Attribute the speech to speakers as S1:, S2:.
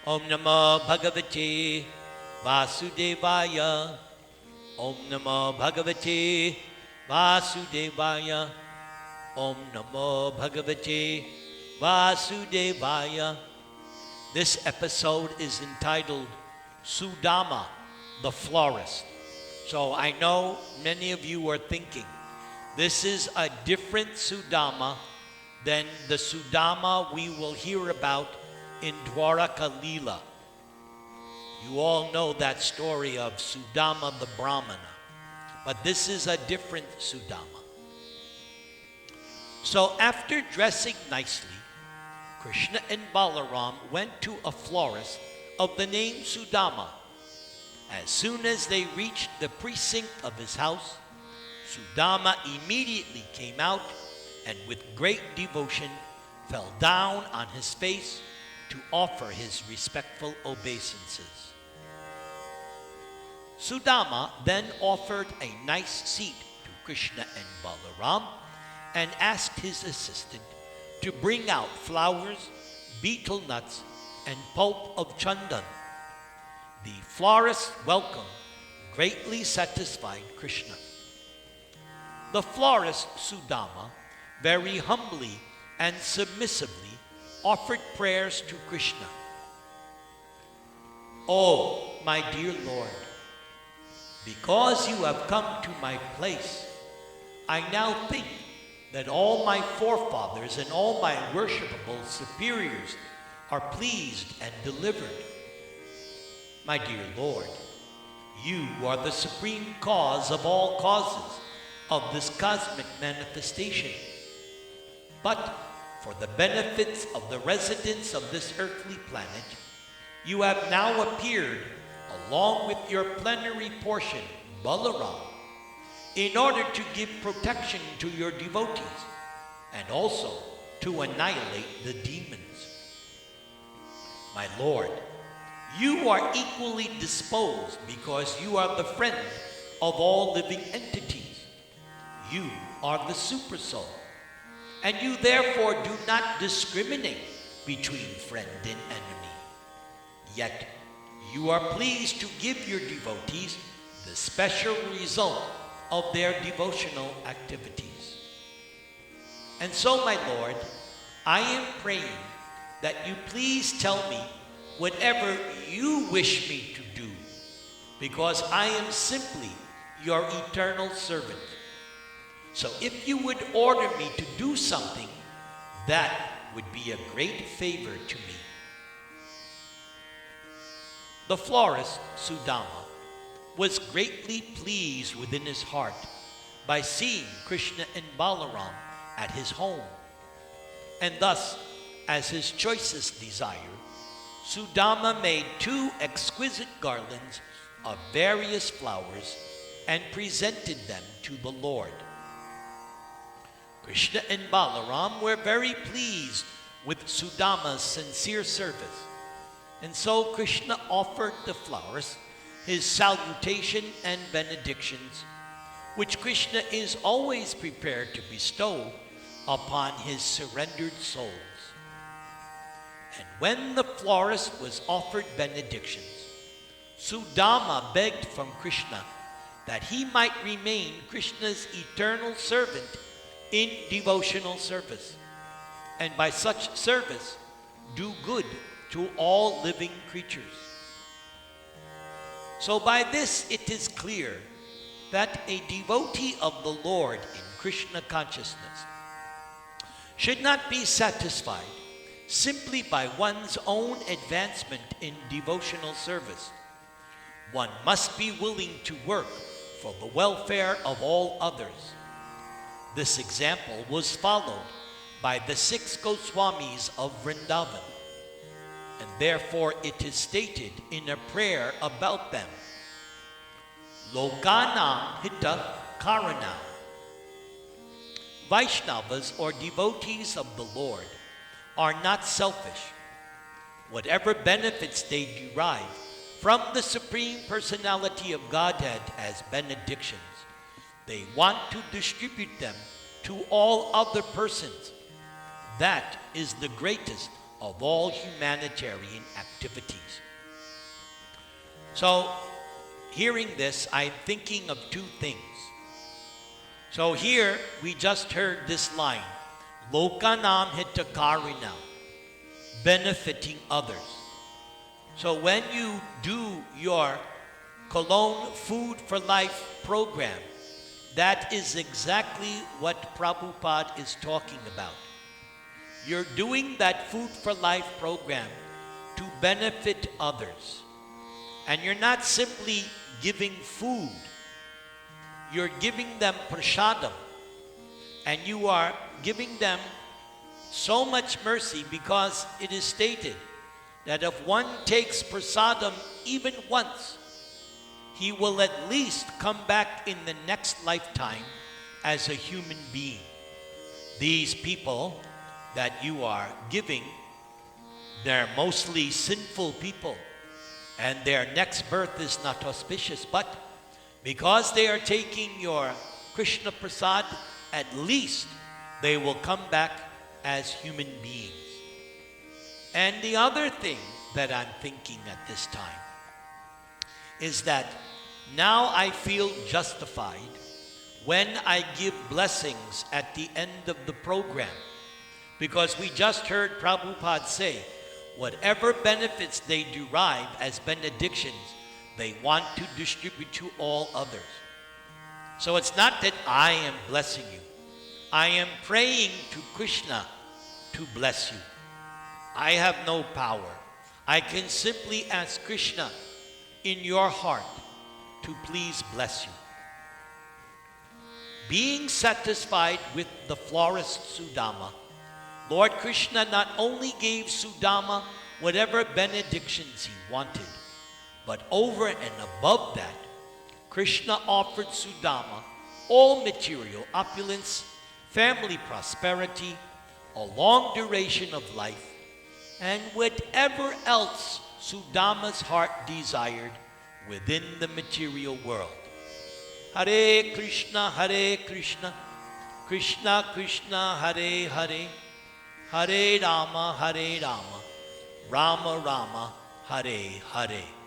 S1: Om Namo Bhagavate Vasudevaya. Om Namo Bhagavate Vasudevaya. Om Namo Bhagavate Vasudevaya. This episode is entitled Sudama, the Florist. So I know many of you are thinking, this is a different Sudama than the Sudama we will hear about in Dwaraka-lila. You all know that story of Sudama the Brahmana, but this is a different Sudama. So after dressing nicely, Krishna and Balaram went to a florist of the name Sudama. As soon as they reached the precinct of his house, Sudama immediately came out and with great devotion fell down on his face to offer his respectful obeisances. Sudama then offered a nice seat to Krishna and Balaram and asked his assistant to bring out flowers, betel nuts, and pulp of chandan. The florist's welcome greatly satisfied Krishna. The florist Sudama very humbly and submissively offered prayers to Krishna. Oh, my dear Lord, because you have come to my place, I now think that all my forefathers and all my worshipable superiors are pleased and delivered. My dear Lord, you are the supreme cause of all causes of this cosmic manifestation. But for the benefits of the residents of this earthly planet, you have now appeared along with your plenary portion, Balaram, in order to give protection to your devotees and also to annihilate the demons. My Lord, you are equally disposed because you are the friend of all living entities. You are the Supersoul, and you therefore do not discriminate between friend and enemy. Yet you are pleased to give your devotees the special result of their devotional activities. And so, my Lord, I am praying that you please tell me whatever you wish me to do, because I am simply your eternal servant. So if you would order me to do something, that would be a great favor to me. The florist, Sudama, was greatly pleased within his heart by seeing Krishna and Balaram at his home. And thus, as his choicest desire, Sudama made 2 exquisite garlands of various flowers and presented them to the Lord. Krishna and Balaram were very pleased with Sudama's sincere service, and so Krishna offered the flowers his salutation and benedictions, which Krishna is always prepared to bestow upon his surrendered souls. And when the florist was offered benedictions, Sudama begged from Krishna that he might remain Krishna's eternal servant in devotional service, and by such service do good to all living creatures. So by this it is clear that a devotee of the Lord in Krishna consciousness should not be satisfied simply by one's own advancement in devotional service. One must be willing to work for the welfare of all others. This example was followed by the 6 Goswamis of Vrindavan, and therefore it is stated in a prayer about them, Lokanam Hita Karana. Vaishnavas, or devotees of the Lord, are not selfish. Whatever benefits they derive from the Supreme Personality of Godhead as benedictions, they want to distribute them to all other persons. That is the greatest of all humanitarian activities. So, hearing this, I'm thinking of two things. So here, we just heard this line, Lokanam hitakarina, benefiting others. So when you do your Cologne Food for Life program, that is exactly what Prabhupada is talking about. You're doing that Food for Life program to benefit others. And you're not simply giving food. You're giving them prasadam. And you are giving them so much mercy because it is stated that if one takes prasadam even once, he will at least come back in the next lifetime as a human being. These people that you are giving, they're mostly sinful people, and their next birth is not auspicious, but because they are taking your Krishna Prasad, at least they will come back as human beings. And the other thing that I'm thinking at this time is that now I feel justified when I give blessings at the end of the program. Because we just heard Prabhupada say, whatever benefits they derive as benedictions, they want to distribute to all others. So it's not that I am blessing you. I am praying to Krishna to bless you. I have no power. I can simply ask Krishna in your heart to please bless you. Being satisfied with the florist Sudama, Lord Krishna not only gave Sudama whatever benedictions he wanted, but over and above that, Krishna offered Sudama all material opulence, family prosperity, a long duration of life, and whatever else Sudama's heart desired within the material world. Hare Krishna, Krishna Krishna, Hare Hare, Hare Rama, Rama Rama, Hare Hare.